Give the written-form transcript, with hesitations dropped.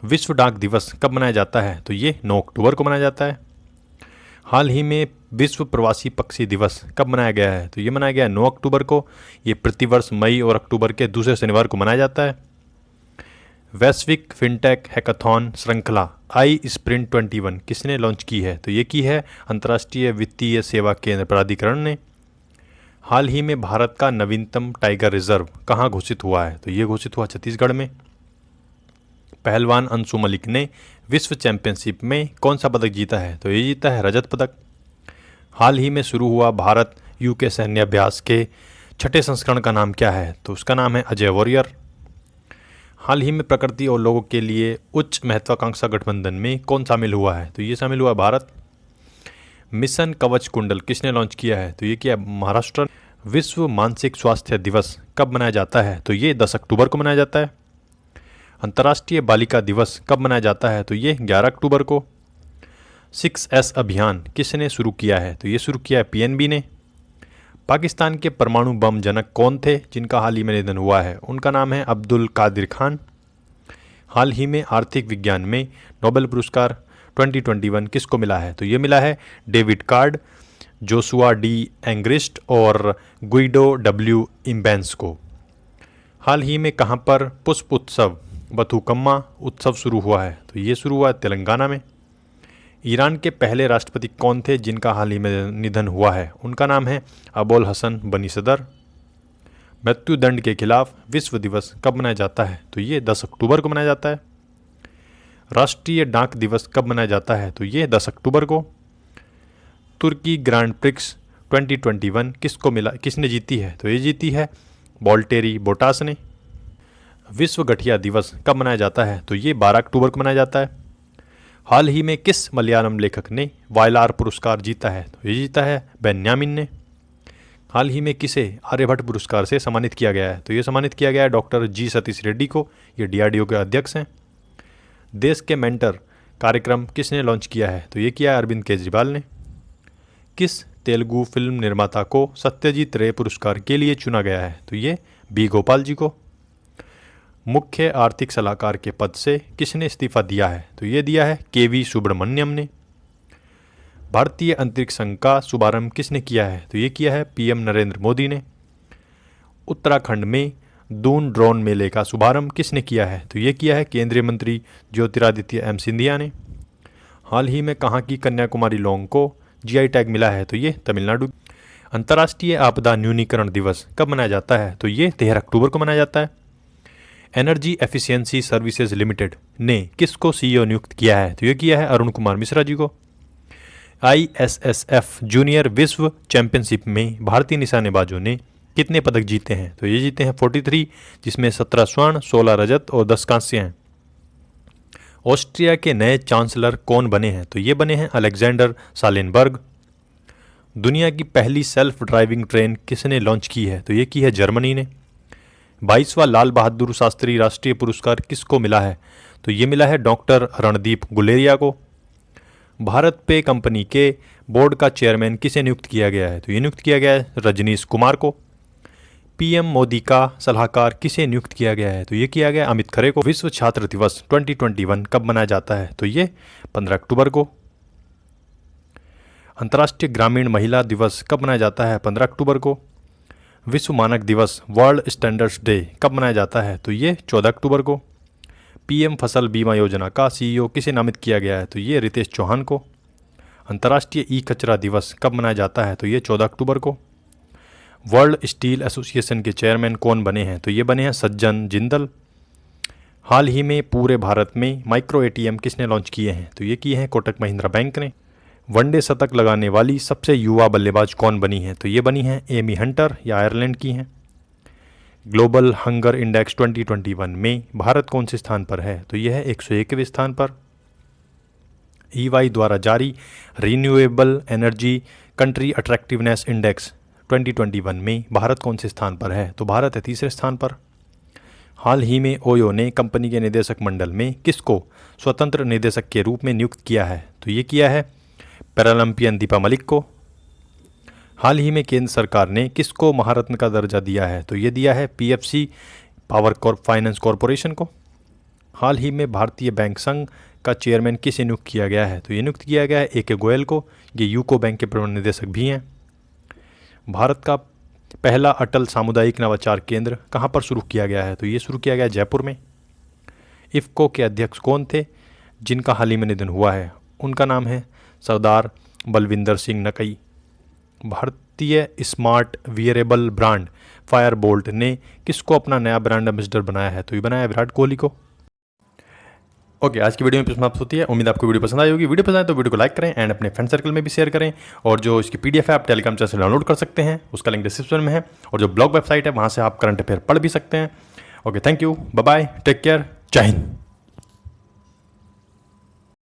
विश्व डाक दिवस कब मनाया जाता है? तो ये 9 अक्टूबर को मनाया जाता है। हाल ही में विश्व प्रवासी पक्षी दिवस कब मनाया गया है? तो ये मनाया गया है 9 अक्टूबर को। ये प्रतिवर्ष मई और अक्टूबर के दूसरे शनिवार को मनाया जाता है। वैश्विक फिनटेक हैकाथॉन श्रृंखला आई स्प्रिंट 21 किसने लॉन्च की है? तो ये की है अंतर्राष्ट्रीय वित्तीय सेवा केंद्र प्राधिकरण ने। हाल ही में भारत का नवीनतम टाइगर रिजर्व कहाँ घोषित हुआ है? तो ये घोषित हुआ छत्तीसगढ़ में। पहलवान अंशु मलिक ने विश्व चैंपियनशिप में कौन सा पदक जीता है? तो ये जीता है रजत पदक। हाल ही में शुरू हुआ भारत यूके सैन्य अभ्यास के छठे संस्करण का नाम क्या है? तो उसका नाम है अजय वॉरियर। हाल ही में प्रकृति और लोगों के लिए उच्च महत्वाकांक्षा गठबंधन में कौन शामिल हुआ है? तो ये शामिल हुआ भारत। मिशन कवच कुंडल किसने लॉन्च किया है? तो ये किया महाराष्ट्र। विश्व मानसिक स्वास्थ्य दिवस कब मनाया जाता है? तो ये 10 अक्टूबर को मनाया जाता है। अंतर्राष्ट्रीय बालिका दिवस कब मनाया जाता है? तो ये 11 अक्टूबर को। 6S अभियान किसने शुरू किया है? तो ये शुरू किया है पीएनबी ने। पाकिस्तान के परमाणु बम जनक कौन थे जिनका हाल ही में निधन हुआ है? उनका नाम है अब्दुल कादिर खान। हाल ही में आर्थिक विज्ञान में नोबेल पुरस्कार 2021 किसको मिला है? तो ये मिला है David card, Joshua D Angrist और गुइडो डब्ल्यू इम्बेंस को। हाल ही में कहाँ पर पुष्प उत्सव बथुकम्मा उत्सव शुरू हुआ है? तो ये शुरू हुआ है तेलंगाना में। ईरान के पहले राष्ट्रपति कौन थे जिनका हाल ही में निधन हुआ है? उनका नाम है अबोल हसन बनी सदर। मृत्युदंड के खिलाफ विश्व दिवस कब मनाया जाता है? तो ये 10 अक्टूबर को मनाया जाता है। राष्ट्रीय डाक दिवस कब मनाया जाता है? तो ये 10 अक्टूबर को। तुर्की ग्रैंड प्रिक्स 2021 किसको मिला, किसने जीती है? तो ये जीती है वॉल्टेरी बोटास ने। विश्व गठिया दिवस कब मनाया जाता है? तो ये 12 अक्टूबर को मनाया जाता है। हाल ही में किस मलयालम लेखक ने वायलार पुरस्कार जीता है? तो ये जीता है बेन्यामिन ने। हाल ही में किसे आर्यभट्ट पुरस्कार से सम्मानित किया गया है? तो ये सम्मानित किया गया है डॉक्टर जी सतीश रेड्डी को। ये डीआरडीओ के अध्यक्ष हैं। देश के मेंटर कार्यक्रम किसने लॉन्च किया है? तो ये किया है अरविंद केजरीवाल ने। किस तेलुगु फिल्म निर्माता को सत्यजीत रे पुरस्कार के लिए चुना गया है? तो ये बी गोपाल जी को। मुख्य आर्थिक सलाहकार के पद से किसने इस्तीफा दिया है? तो ये दिया है केवी सुब्रमण्यम ने। भारतीय अंतरिक्ष संघ का शुभारंभ किसने किया है? तो ये किया है पीएम नरेंद्र मोदी ने। उत्तराखंड में दून ड्रोन मेले का शुभारंभ किसने किया है? तो ये किया है केंद्रीय मंत्री ज्योतिरादित्य एम सिंधिया ने। हाल ही में कहाँ की कन्याकुमारी लौंग को जीआई टैग मिला है? तो ये तमिलनाडु। अंतर्राष्ट्रीय आपदा न्यूनीकरण दिवस कब मनाया जाता है? तो ये 13 अक्टूबर को मनाया जाता है। एनर्जी एफिशिएंसी सर्विसेज लिमिटेड ने किसको सीईओ नियुक्त किया है? तो ये किया है अरुण कुमार मिश्रा जी को। ISSF जूनियर विश्व चैंपियनशिप में भारतीय निशानेबाजों ने कितने पदक जीते हैं? तो ये जीते हैं 43, जिसमें 17 स्वर्ण, 16 रजत और 10 कांस्य हैं। ऑस्ट्रिया के नए चांसलर कौन बने हैं? तो ये बने हैं अलेक्जेंडर सालेनबर्ग। दुनिया की पहली सेल्फ ड्राइविंग ट्रेन किसने लॉन्च की है? तो ये की है जर्मनी ने। 22वां लाल बहादुर शास्त्री राष्ट्रीय पुरस्कार किसको मिला है? तो ये मिला है डॉक्टर रणदीप गुलेरिया को। भारत पे कंपनी के बोर्ड का चेयरमैन किसे नियुक्त किया गया है? तो ये नियुक्त किया गया है रजनीश कुमार को। पीएम मोदी का सलाहकार किसे नियुक्त किया गया है? तो ये किया गया अमित खरे को। विश्व छात्र दिवस 2021 कब मनाया जाता है? तो ये 15 अक्टूबर को। अंतर्राष्ट्रीय ग्रामीण महिला दिवस कब मनाया जाता है? 15 अक्टूबर को। विश्व मानक दिवस वर्ल्ड स्टैंडर्ड्स डे कब मनाया जाता है? तो ये 14 अक्टूबर को। पीएम फसल बीमा योजना का सीईओ किसे नामित किया गया है? तो ये रितेश चौहान को। अंतर्राष्ट्रीय ई कचरा दिवस कब मनाया जाता है? तो ये 14 अक्टूबर को। वर्ल्ड स्टील एसोसिएशन के चेयरमैन कौन बने हैं? तो ये बने हैं सज्जन जिंदल। हाल ही में पूरे भारत में माइक्रो एटीएम किसने लॉन्च किए हैं? तो ये किए हैं कोटक महिंद्रा बैंक ने। वनडे शतक लगाने वाली सबसे युवा बल्लेबाज कौन बनी है? तो ये बनी है एमी हंटर, या आयरलैंड की हैं। ग्लोबल हंगर इंडेक्स 2021 में भारत कौन से स्थान पर है? तो यह है 101वें स्थान पर। EY द्वारा जारी renewable energy country attractiveness index 2021 में भारत कौन से स्थान पर है? तो भारत है 3रे स्थान पर। हाल ही में ओयो ने कंपनी के निदेशक मंडल में किसको स्वतंत्र निदेशक के रूप में नियुक्त किया है? तो ये किया है पैरालंपियन दीपा मलिक को। हाल ही में केंद्र सरकार ने किसको महारत्न का दर्जा दिया है? तो ये दिया है PFC पावर फाइनेंस कॉरपोरेशन को। हाल ही में भारतीय बैंक संघ का चेयरमैन किसे नियुक्त किया गया है? तो ये नियुक्त किया गया है ए के गोयल को। ये यूको बैंक के प्रबंध निदेशक भी हैं। भारत का पहला अटल सामुदायिक नवाचार केंद्र कहाँ पर शुरू किया गया है? तो ये शुरू किया गया जयपुर में। इफ़को के अध्यक्ष कौन थे जिनका हाल ही में निधन हुआ है? उनका नाम है सरदार बलविंदर सिंह नकई। भारतीय स्मार्ट वियरेबल ब्रांड फायरबोल्ट ने किसको अपना नया ब्रांड एम्बेसडर बनाया है? तो ये बनाया है विराट कोहली को। ओके, आज की वीडियो में समाप्त होती है। उम्मीद आपको वीडियो पसंद आई होगी। वीडियो पसंद आए तो वीडियो को लाइक करें एंड अपने फ्रेंड सर्कल में भी शेयर करें। और जो इसकी PDF है आप टेलीग्राम चैनल से डाउनलोड कर सकते हैं, उसका लिंक डिस्क्रिप्शन में है। और जो ब्लॉग वेबसाइट है वहाँ से आप करंट अफेयर पढ़ भी सकते हैं। Okay, thank you, bye bye, take care, जय हिंद।